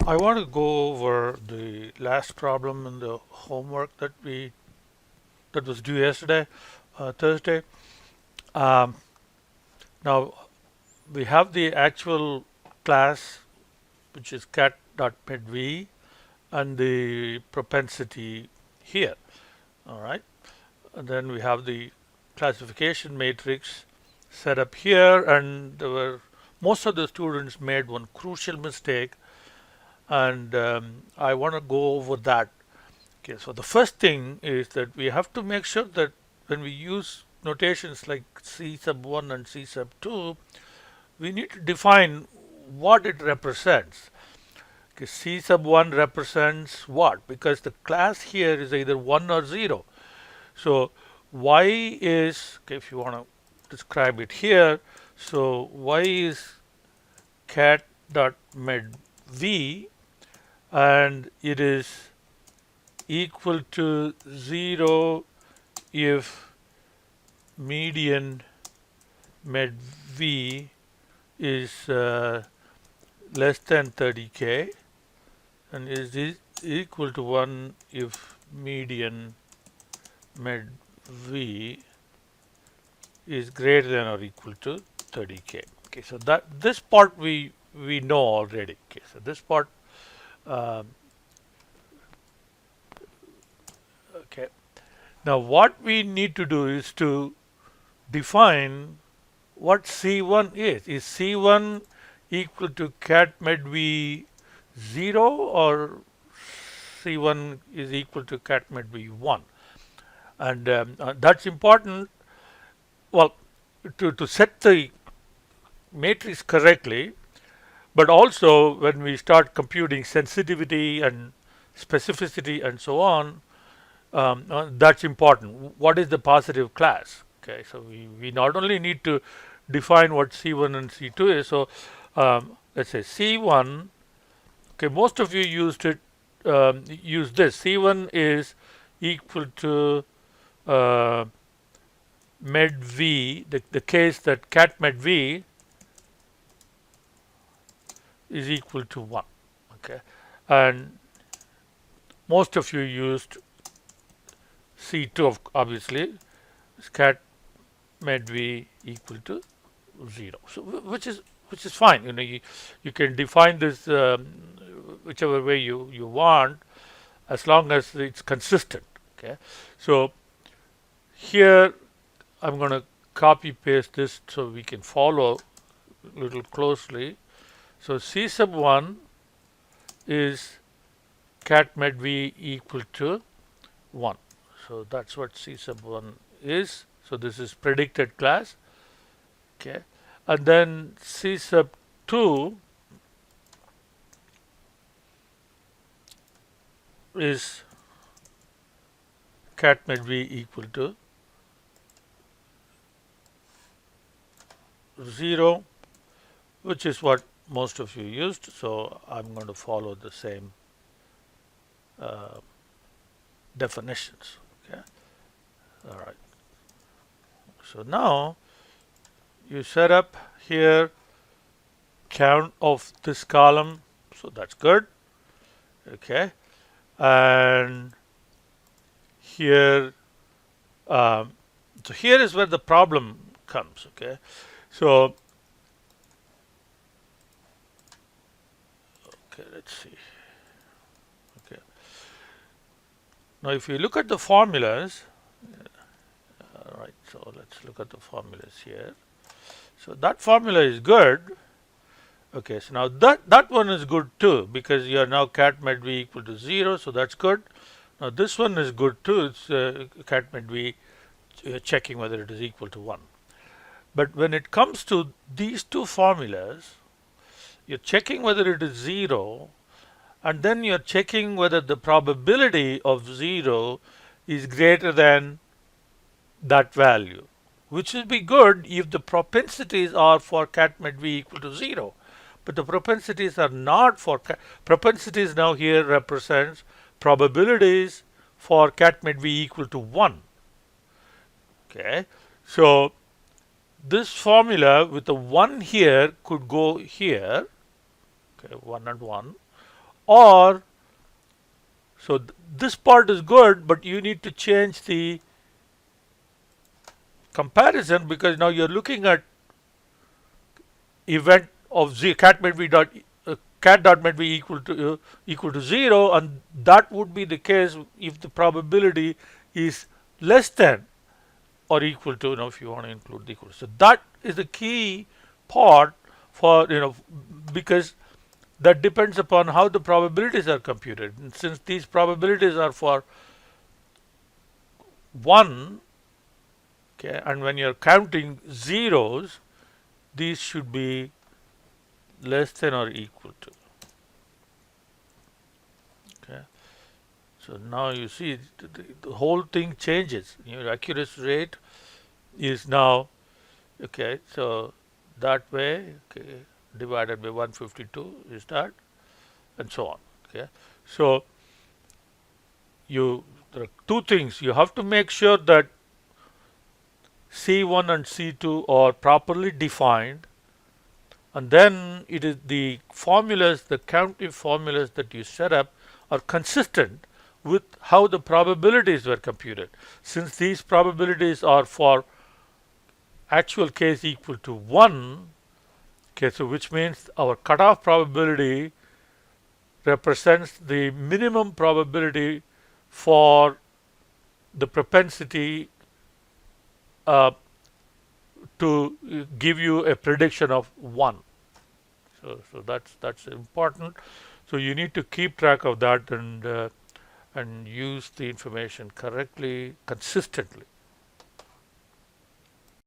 I want to go over the last problem in the homework that was due yesterday, Thursday. Um, Now we have the actual class, which is cat.medv, and the propensity here. All right, and then we have the classification matrix set up here, and most of the students made one crucial mistake, and I want to go over that. Okay, so the first thing is that we have to make sure that when we use notations like C sub 1 and C sub 2, we need to define what it represents. Okay, C sub 1 represents what? Because the class here is either 1 or 0. So y is, okay, if you want to describe it here, so y is cat dot med v, and it is equal to 0 if median med v is less than 30k, and is equal to 1 if median med v is greater than or equal to 30k. Okay, so that this part we know already. Okay, so this part okay. Now what we need to do is to define what C1 is. Is C1 equal to cat med v 0 or C1 is equal to cat med v 1? And that's important. Well, to set the matrix correctly, but also when we start computing sensitivity and specificity and so on, that's important. What is the positive class? Okay, so we not only need to define what C1 and C2 is. So let's say C1. Okay, most of you used it. Use this. C1 is equal to med v. The case that cat med v is equal to 1. Okay, and most of you used C2, obviously, cat med v equal to 0. So which is fine. You know, you can define this whichever way you want, as long as it's consistent. Okay, so here I'm going to copy paste this so we can follow a little closely. So C sub 1 is cat med v equal to 1. So that's what C sub 1 is. So this is predicted class. Okay, and then C sub 2 is cat med v equal to 0, which is what most of you used. So I'm going to follow the same definitions. Okay, all right. So now you set up here count of this column, so that's good. Okay, and here so here is where the problem comes. Okay, so okay, let's see. Okay, now if you look at the formulas, all right, so let's look at the formulas here. So that formula is good. Okay, so now that one is good too, because you are now cat med v equal to 0, so that's good. Now this one is good too. It's cat med v checking whether it is equal to 1. But when it comes to these two formulas, you're checking whether it is 0, and then you're checking whether the probability of 0 is greater than that value, which will be good if the propensities are for cat med v equal to 0. But the propensities are not for propensities. Now here represents probabilities for cat med v equal to 1. Okay, so this formula with the 1 here could go here. Okay, 1 and 1, or so this part is good, but you need to change the comparison because now you're looking at event of z cat might be dot cat dot might be equal to 0, and that would be the case if the probability is less than or equal to, if you want to include the equal. So that is the key part for, because that depends upon how the probabilities are computed. And since these probabilities are for 1, okay, and when you're counting zeros, these should be less than or equal to. Okay. So now you see the whole thing changes. Your accuracy rate is now, okay, so that way, okay, divided by 152 is that, and so on. Okay. So there are two things. You have to make sure that C1 and C2 are properly defined, and then it is the formulas, the counting formulas that you set up are consistent with how the probabilities were computed. Since these probabilities are for actual case equal to 1, okay, so which means our cutoff probability represents the minimum probability for the propensity to give you a prediction of 1. So that's important. So you need to keep track of that and use the information correctly, consistently.